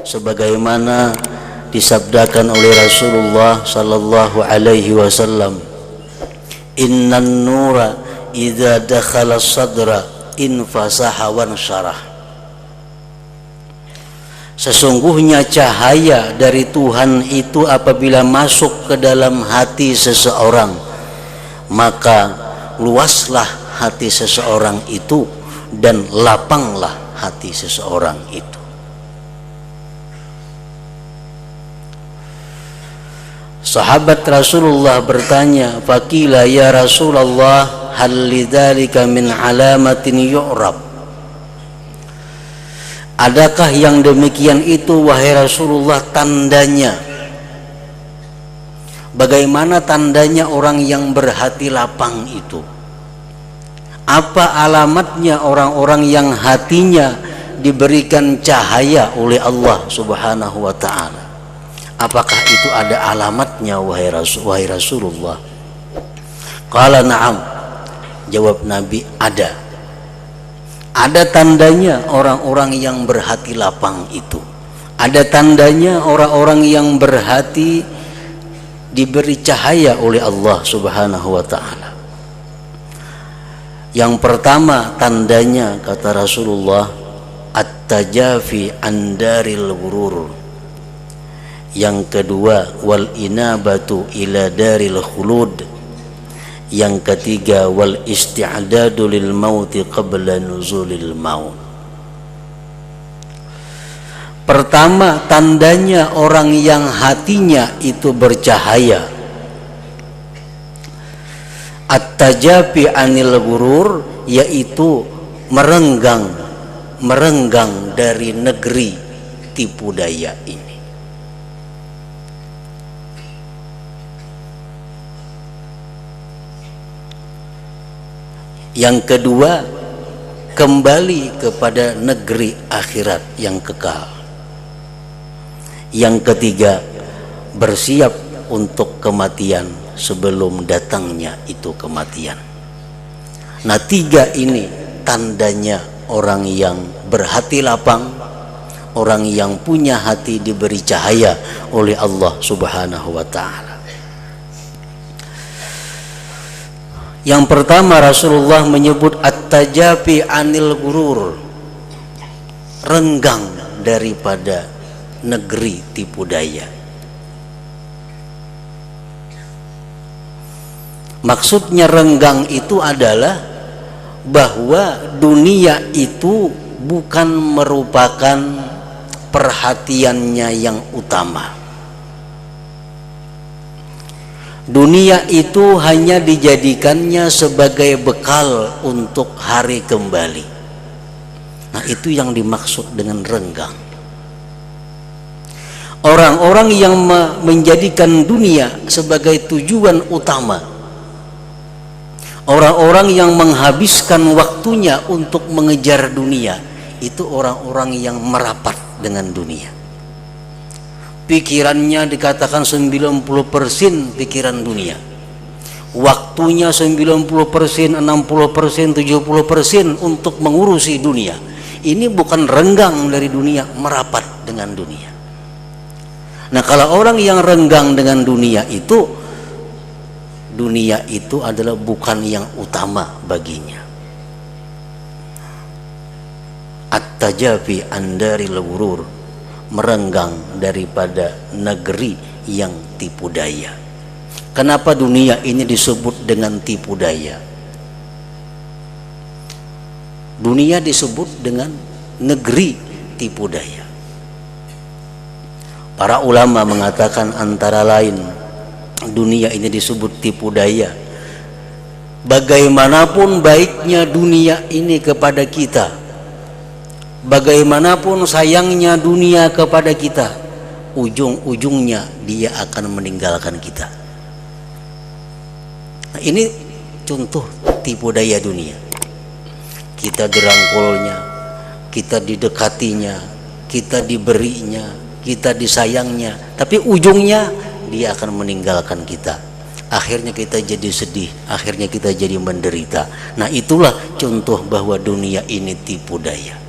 Sebagaimana disabdakan oleh Rasulullah sallallahu alaihi wasallam, innan nura idza dakhala sadra infasaha wa syarah. Sesungguhnya cahaya dari Tuhan itu apabila masuk ke dalam hati seseorang, maka luaslah hati seseorang itu dan lapanglah hati seseorang itu. Sahabat Rasulullah bertanya, "Faqila ya Rasulullah, hal lidzalika min alamatin yu'rab?" Adakah yang demikian itu wahai Rasulullah tandanya? Bagaimana tandanya orang yang berhati lapang itu? Apa alamatnya orang-orang yang hatinya diberikan cahaya oleh Allah Subhanahu wa ta'ala? Apakah itu ada alamatnya wahai Rasulullah? Qala na'am. Jawab Nabi, ada. Ada tandanya orang-orang yang berhati lapang itu. Ada tandanya orang-orang yang berhati diberi cahaya oleh Allah Subhanahu wa ta'ala. Yang pertama tandanya, kata Rasulullah, at-tajafi andaril ghurur. Yang kedua, wal inabatu ila daril khulud. Yang ketiga, wal isti'dadu lil mauti qabla nuzulil maut. Pertama tandanya orang yang hatinya itu bercahaya, at-tajafi anil ghurur, yaitu merenggang dari negeri tipu daya ini. Yang kedua, kembali kepada negeri akhirat yang kekal. Yang ketiga, bersiap untuk kematian sebelum datangnya itu kematian. Nah, tiga ini tandanya orang yang berhati lapang, orang yang punya hati diberi cahaya oleh Allah Subhanahu wa ta'ala. Yang pertama, Rasulullah menyebut at-tajafi anil ghurur, renggang daripada negeri tipu daya. Maksudnya renggang itu adalah bahwa dunia itu bukan merupakan perhatiannya yang utama. Dunia itu hanya dijadikannya sebagai bekal untuk hari kembali. Nah, itu yang dimaksud dengan renggang. Orang-orang yang menjadikan dunia sebagai tujuan utama, orang-orang yang menghabiskan waktunya untuk mengejar dunia, itu orang-orang yang merapat dengan dunia. Pikirannya dikatakan 90% pikiran dunia, waktunya 90%, 60%, 70% untuk mengurusi dunia. Ini bukan renggang dari dunia, merapat dengan dunia. Nah, kalau orang yang renggang dengan dunia itu adalah bukan yang utama baginya. At-tajafi andaril ghurur, merenggang daripada negeri yang tipu daya. Kenapa dunia ini disebut dengan tipu daya? Dunia disebut dengan negeri tipu daya. Para ulama mengatakan antara lain dunia ini disebut tipu daya, bagaimanapun baiknya dunia ini kepada kita, bagaimanapun sayangnya dunia kepada kita, ujung-ujungnya dia akan meninggalkan kita. Nah, ini contoh tipu daya dunia. Kita dirangkulnya, kita didekatinya, kita diberinya, kita disayangnya, tapi ujungnya dia akan meninggalkan kita. Akhirnya kita jadi sedih, akhirnya kita jadi menderita. Nah itulah contoh bahwa dunia ini tipu daya.